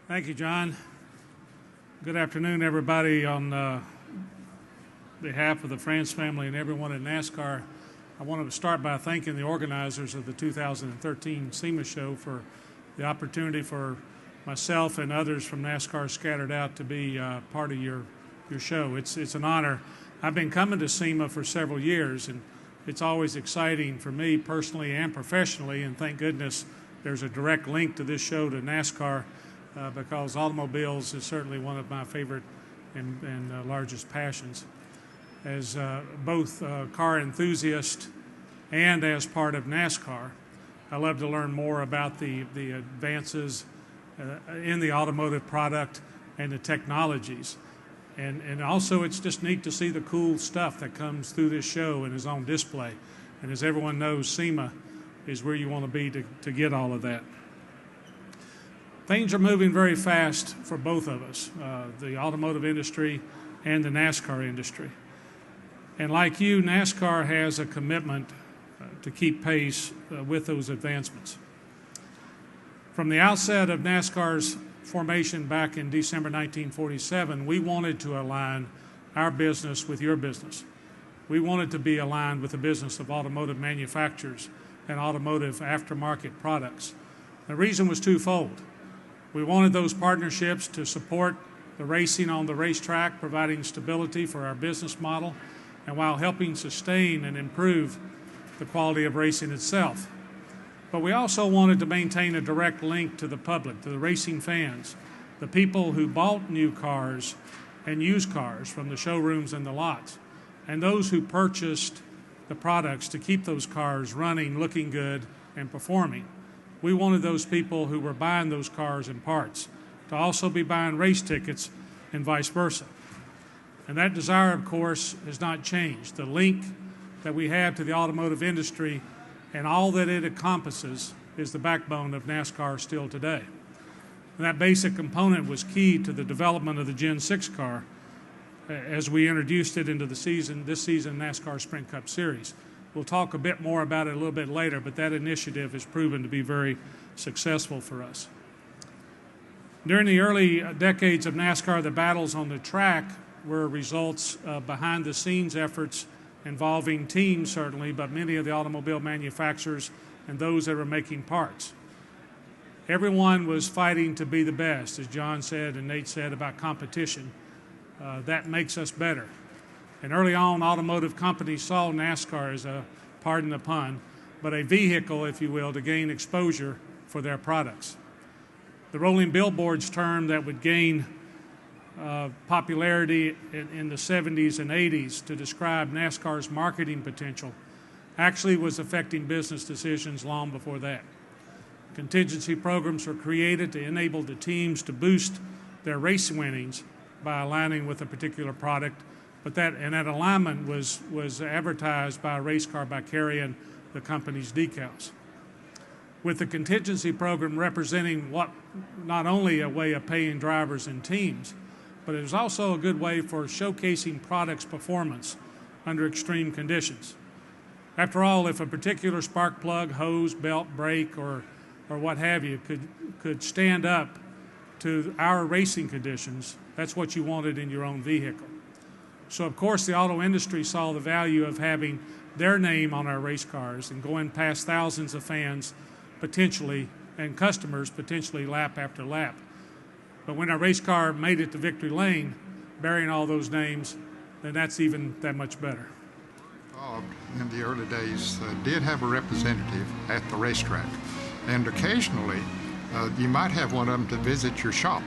Thank you, John. Good afternoon, everybody. On behalf of the France family and everyone at NASCAR, I wanted to start by thanking the organizers of the 2013 SEMA show for the opportunity for myself and others from NASCAR scattered out to be part of your show. It's an honor. I've been coming to SEMA for several years, and it's always exciting for me personally and professionally, and thank goodness there's a direct link to this show to NASCAR because automobiles is certainly one of my favorite and largest passions. As both car enthusiast and as part of NASCAR, I love to learn more about the advances in the automotive product and the technologies. And also it's just neat to see the cool stuff that comes through this show and is on display. And as everyone knows, SEMA is where you want to be to get all of that. Things are moving very fast for both of us, the automotive industry and the NASCAR industry. And like you, NASCAR has a commitment to keep pace with those advancements. From the outset of NASCAR's formation back in December 1947, we wanted to align our business with your business. We wanted to be aligned with the business of automotive manufacturers and automotive aftermarket products. The reason was twofold. We wanted those partnerships to support the racing on the racetrack, providing stability for our business model, and while helping sustain and improve the quality of racing itself. But we also wanted to maintain a direct link to the public, to the racing fans, the people who bought new cars and used cars from the showrooms and the lots, and those who purchased the products to keep those cars running, looking good, and performing. We wanted those people who were buying those cars and parts to also be buying race tickets and vice versa. And that desire, of course, has not changed. The link that we have to the automotive industry and all that it encompasses is the backbone of NASCAR still today. And that basic component was key to the development of the Gen 6 car as we introduced it into this season NASCAR Sprint Cup Series. We'll talk a bit more about it a little bit later, but that initiative has proven to be very successful for us. During the early decades of NASCAR, the battles on the track were results of behind-the-scenes efforts involving teams, certainly, but many of the automobile manufacturers and those that were making parts. Everyone was fighting to be the best, as John said and Nate said about competition. That makes us better. And early on, automotive companies saw NASCAR as a, pardon the pun, but a vehicle, if you will, to gain exposure for their products. The rolling billboards term that would gain popularity in the 70s and 80s to describe NASCAR's marketing potential actually was affecting business decisions long before that. Contingency programs were created to enable the teams to boost their race winnings by aligning with a particular product, but that alignment was advertised by a race car by carrying the company's decals. With the contingency program representing what not only a way of paying drivers and teams, but it was also a good way for showcasing products' performance under extreme conditions. After all, if a particular spark plug, hose, belt, brake, or what have you could stand up to our racing conditions, that's what you wanted in your own vehicle. So, of course, the auto industry saw the value of having their name on our race cars and going past thousands of fans potentially and customers potentially lap after lap. But when our race car made it to victory lane, bearing all those names, then that's even that much better. In the early days, did have a representative at the racetrack, and occasionally you might have one of them to visit your shop.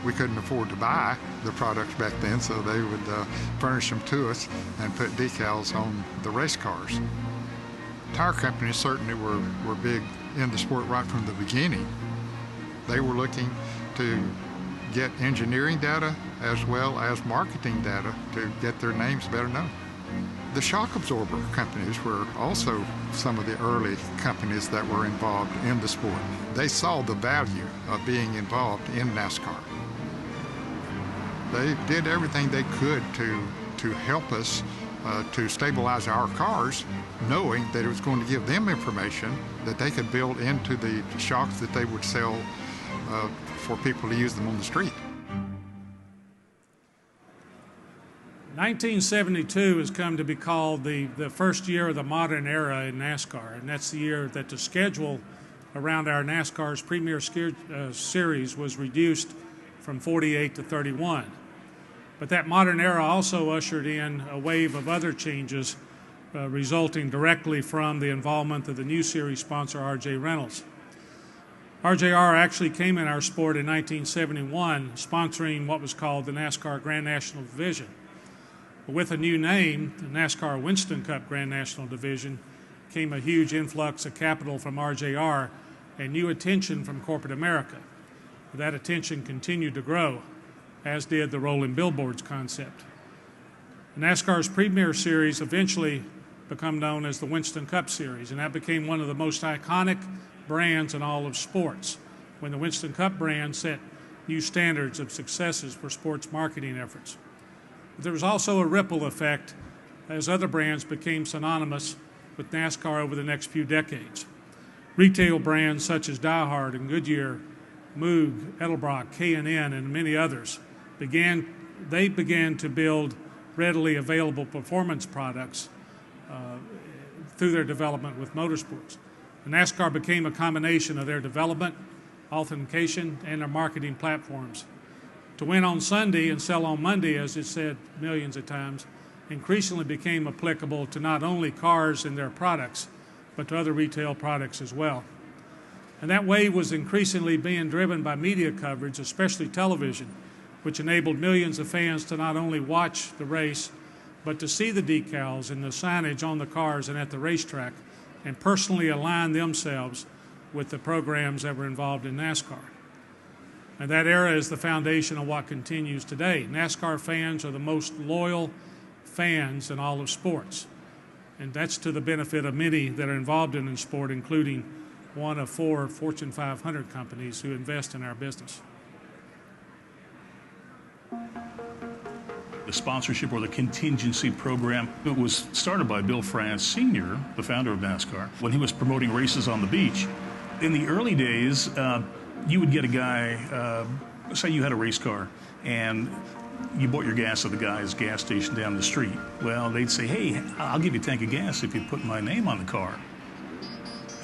We couldn't afford to buy the products back then, so they would furnish them to us and put decals on the race cars. Tire companies certainly were big in the sport right from the beginning. They were looking to get engineering data as well as marketing data to get their names better known. The shock absorber companies were also some of the early companies that were involved in the sport. They saw the value of being involved in NASCAR. They did everything they could to help us to stabilize our cars, knowing that it was going to give them information that they could build into the shocks that they would sell for people to use them on the street. 1972 has come to be called the first year of the modern era in NASCAR, and that's the year that the schedule around our NASCAR's Premier Series was reduced from 48 to 31. But that modern era also ushered in a wave of other changes resulting directly from the involvement of the new series sponsor, R.J. Reynolds. RJR actually came in our sport in 1971, sponsoring what was called the NASCAR Grand National Division. With a new name, the NASCAR Winston Cup Grand National Division, came a huge influx of capital from RJR and new attention from corporate America. That attention continued to grow, as did the rolling billboards concept. NASCAR's Premier Series eventually became known as the Winston Cup Series, and that became one of the most iconic brands in all of sports, when the Winston Cup brand set new standards of successes for sports marketing efforts. There was also a ripple effect as other brands became synonymous with NASCAR over the next few decades. Retail brands such as Die Hard and Goodyear, Moog, Edelbrock, K&N, and many others began to build readily available performance products through their development with motorsports. And NASCAR became a combination of their development, authentication, and their marketing platforms. To win on Sunday and sell on Monday, as it said millions of times, increasingly became applicable to not only cars and their products, but to other retail products as well. And that wave was increasingly being driven by media coverage, especially television, which enabled millions of fans to not only watch the race, but to see the decals and the signage on the cars and at the racetrack, and personally align themselves with the programs that were involved in NASCAR. And that era is the foundation of what continues today. NASCAR fans are the most loyal fans in all of sports. And that's to the benefit of many that are involved in the sport, including one of 4 Fortune 500 companies who invest in our business. The sponsorship or the contingency program, it was started by Bill France Sr., the founder of NASCAR, when he was promoting races on the beach. In the early days, you would get a guy, say you had a race car, and you bought your gas at the guy's gas station down the street. Well, they'd say, hey, I'll give you a tank of gas if you put my name on the car.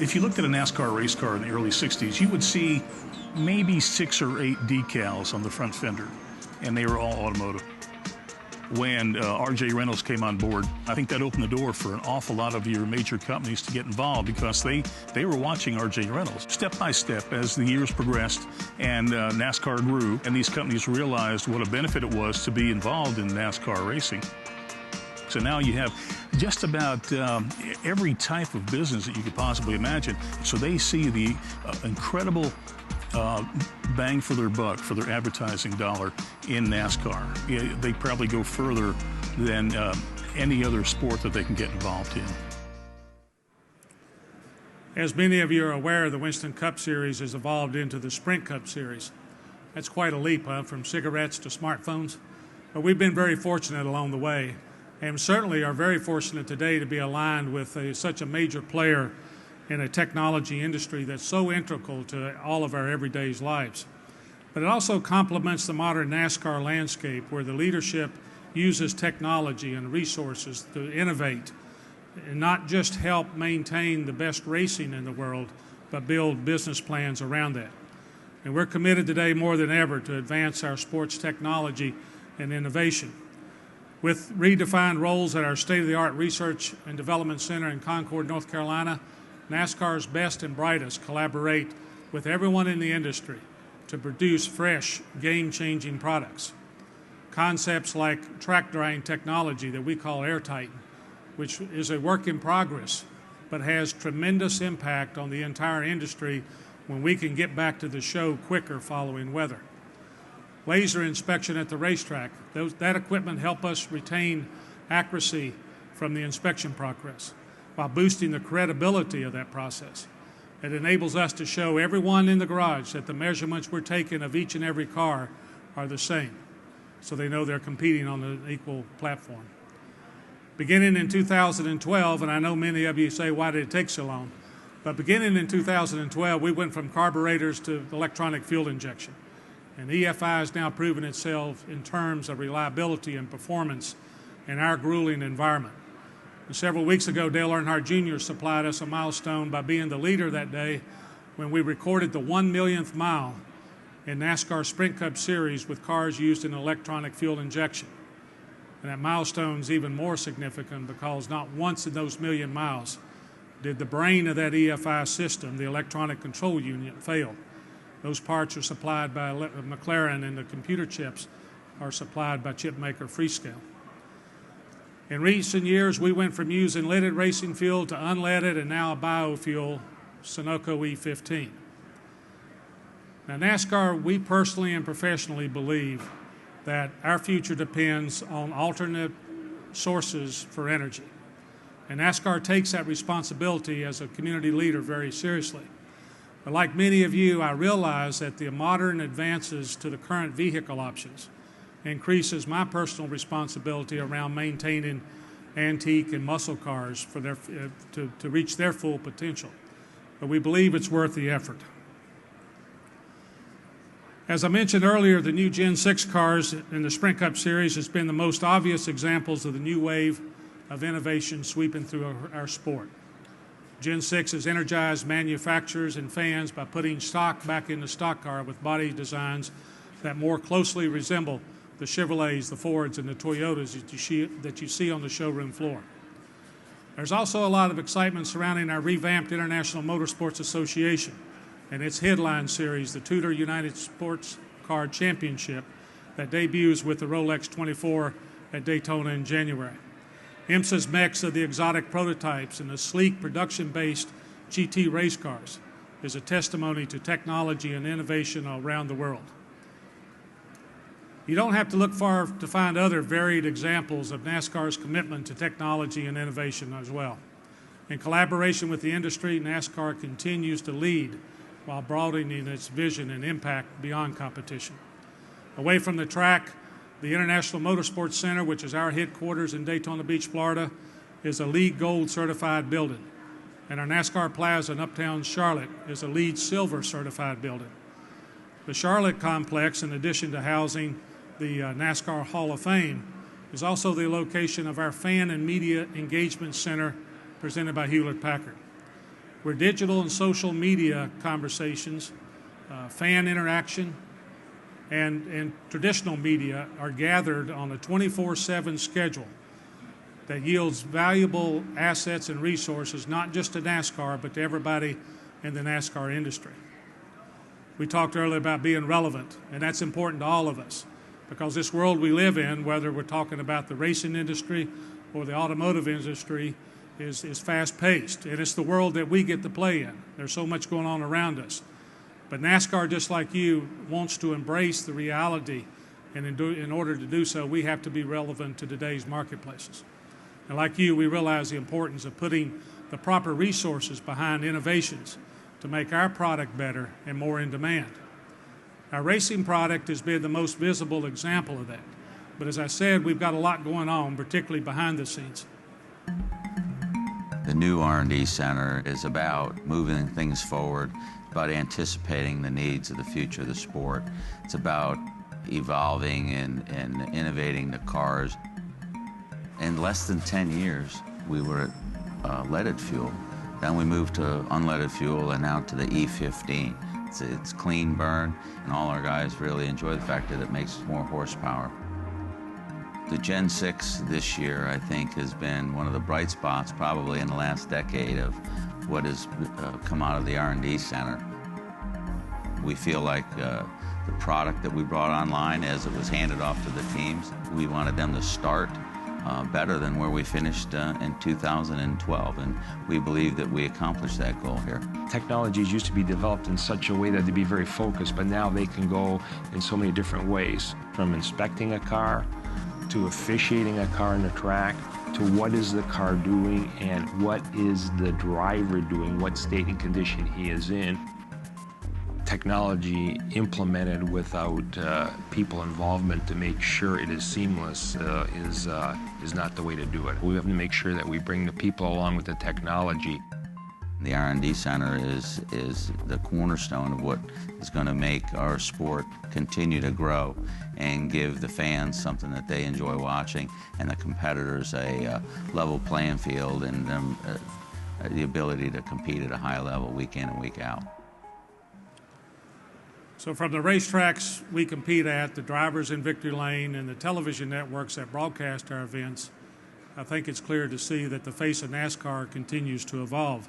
If you looked at a NASCAR race car in the early 60s, you would see maybe 6 or 8 decals on the front fender, and they were all automotive. When R.J. Reynolds came on board, I think that opened the door for an awful lot of your major companies to get involved, because they were watching R.J. Reynolds. Step by step, as the years progressed and NASCAR grew, and these companies realized what a benefit it was to be involved in NASCAR racing. So now you have just about every type of business that you could possibly imagine. So they see the incredible bang for their buck, for their advertising dollar in NASCAR. They probably go further than any other sport that they can get involved in. As many of you are aware, the Winston Cup Series has evolved into the Sprint Cup Series. That's quite a leap, from cigarettes to smartphones. But we've been very fortunate along the way, and certainly are very fortunate today to be aligned with such a major player in a technology industry that's so integral to all of our everyday lives. But it also complements the modern NASCAR landscape, where the leadership uses technology and resources to innovate and not just help maintain the best racing in the world, but build business plans around that. And we're committed today more than ever to advance our sports technology and innovation. With redefined roles at our state-of-the-art Research and Development Center in Concord, North Carolina, NASCAR's best and brightest collaborate with everyone in the industry to produce fresh, game-changing products. Concepts like track drying technology that we call Air Titan, which is a work in progress, but has tremendous impact on the entire industry when we can get back to the show quicker following weather. Laser inspection at the racetrack, that equipment help us retain accuracy from the inspection progress, while boosting the credibility of that process. It enables us to show everyone in the garage that the measurements we're taking of each and every car are the same, so they know they're competing on an equal platform. Beginning in 2012, and I know many of you say, why did it take so long? But beginning in 2012, we went from carburetors to electronic fuel injection. And EFI has now proven itself in terms of reliability and performance in our grueling environment. And several weeks ago, Dale Earnhardt Jr. supplied us a milestone by being the leader that day when we recorded the 1 millionth mile in NASCAR Sprint Cup Series with cars used in electronic fuel injection. And that milestone is even more significant because not once in those million miles did the brain of that EFI system, the electronic control unit, fail. Those parts are supplied by McLaren, and the computer chips are supplied by chip maker Freescale. In recent years, we went from using leaded racing fuel to unleaded and now a biofuel, Sunoco E15. Now, NASCAR, we personally and professionally believe that our future depends on alternate sources for energy. And NASCAR takes that responsibility as a community leader very seriously. But like many of you, I realize that the modern advances to the current vehicle options increases my personal responsibility around maintaining antique and muscle cars for their, to reach their full potential. But we believe it's worth the effort. As I mentioned earlier, the new Gen 6 cars in the Sprint Cup Series has been the most obvious examples of the new wave of innovation sweeping through our sport. Gen 6 has energized manufacturers and fans by putting stock back in the stock car with body designs that more closely resemble the Chevrolets, the Fords, and the Toyotas that you see on the showroom floor. There's also a lot of excitement surrounding our revamped International Motorsports Association and its headline series, the Tudor United Sports Car Championship, that debuts with the Rolex 24 at Daytona in January. IMSA's mix of the exotic prototypes and the sleek production-based GT race cars is a testimony to technology and innovation around the world. You don't have to look far to find other varied examples of NASCAR's commitment to technology and innovation as well. In collaboration with the industry, NASCAR continues to lead while broadening its vision and impact beyond competition. Away from the track, the International Motorsports Center, which is our headquarters in Daytona Beach, Florida, is a LEED Gold certified building. And our NASCAR Plaza in Uptown Charlotte is a LEED Silver certified building. The Charlotte complex, in addition to housing the NASCAR Hall of Fame, is also the location of our Fan and Media Engagement Center presented by Hewlett-Packard, where digital and social media conversations, fan interaction, and traditional media are gathered on a 24/7 schedule that yields valuable assets and resources, not just to NASCAR, but to everybody in the NASCAR industry. We talked earlier about being relevant, and that's important to all of us, because this world we live in, whether we're talking about the racing industry or the automotive industry, is fast-paced, and it's the world that we get to play in. There's so much going on around us. But NASCAR, just like you, wants to embrace the reality, and in order to do so, we have to be relevant to today's marketplaces. And like you, we realize the importance of putting the proper resources behind innovations to make our product better and more in demand. Our racing product has been the most visible example of that. But as I said, we've got a lot going on, particularly behind the scenes. The new R&D Center is about moving things forward, about anticipating the needs of the future of the sport. It's about evolving and innovating the cars. In less than 10 years, we were at leaded fuel. Then we moved to unleaded fuel and now to the E15. It's clean burn, and all our guys really enjoy the fact that it makes more horsepower. The Gen 6 this year, I think, has been one of the bright spots probably in the last decade of what has come out of the R&D Center. We feel like the product that we brought online as it was handed off to the teams, we wanted them to start better than where we finished in 2012, and we believe that we accomplished that goal here. Technologies used to be developed in such a way that they'd be very focused, but now they can go in so many different ways, from inspecting a car to officiating a car on the track, to what is the car doing and what is the driver doing, what state and condition he is in. Technology implemented without people involvement to make sure it is seamless is not the way to do it. We have to make sure that we bring the people along with the technology. The R&D Center is the cornerstone of what is going to make our sport continue to grow and give the fans something that they enjoy watching, and the competitors a level playing field and the ability to compete at a high level week in and week out. So from the racetracks we compete at, the drivers in victory lane, and the television networks that broadcast our events, I think it's clear to see that the face of NASCAR continues to evolve.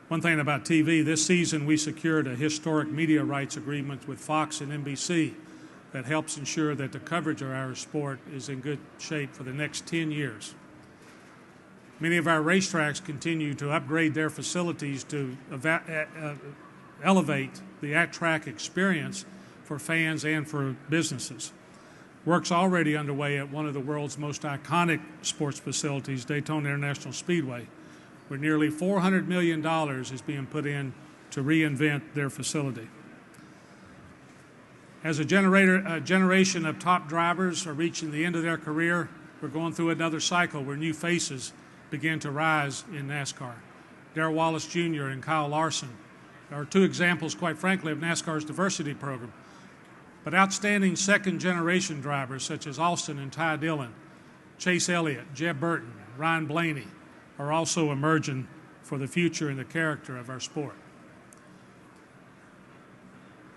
One thing about TV, this season we secured a historic media rights agreement with Fox and NBC that helps ensure that the coverage of our sport is in good shape for the next 10 years. Many of our racetracks continue to upgrade their facilities to elevate the at-track experience for fans and for businesses. Work's already underway at one of the world's most iconic sports facilities, Daytona International Speedway, where nearly $400 million is being put in to reinvent their facility. As a generation of top drivers are reaching the end of their career, we're going through another cycle where new faces begin to rise in NASCAR. Darrell Wallace Jr. and Kyle Larson are two examples, quite frankly, of NASCAR's diversity program. But outstanding second-generation drivers such as Austin and Ty Dillon, Chase Elliott, Jeb Burton, Ryan Blaney are also emerging for the future and the character of our sport.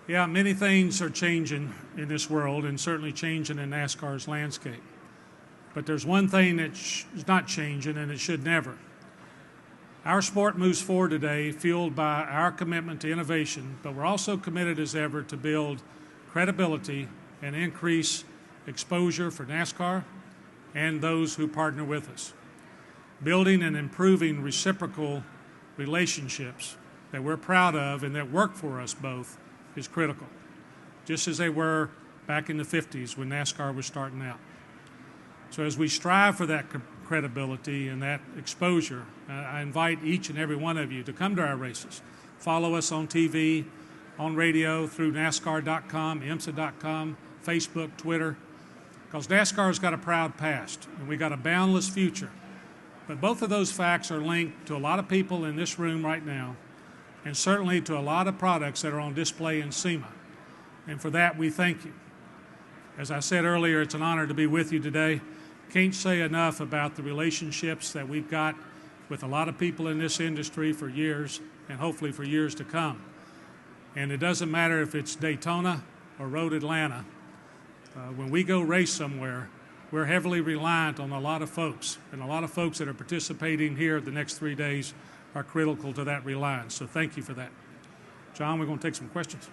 Yeah, many things are changing in this world, and certainly changing in NASCAR's landscape. But there's one thing that's not changing, and it should never. Our sport moves forward today fueled by our commitment to innovation, but we're also committed as ever to build credibility and increase exposure for NASCAR and those who partner with us. Building and improving reciprocal relationships that we're proud of and that work for us both is critical, just as they were back in the 50s when NASCAR was starting out. So as we strive for that credibility and that exposure, I invite each and every one of you to come to our races. Follow us on TV, on radio, through NASCAR.com, IMSA.com, Facebook, Twitter, because NASCAR's got a proud past and we got a boundless future. But both of those facts are linked to a lot of people in this room right now, and certainly to a lot of products that are on display in SEMA. And for that, we thank you. As I said earlier, it's an honor to be with you today. Can't say enough about the relationships that we've got with a lot of people in this industry for years, and hopefully for years to come. And it doesn't matter if it's Daytona or Road Atlanta. When we go race somewhere, we're heavily reliant on a lot of folks, and a lot of folks that are participating here the next 3 days are critical to that reliance. So thank you for that. John, we're going to take some questions.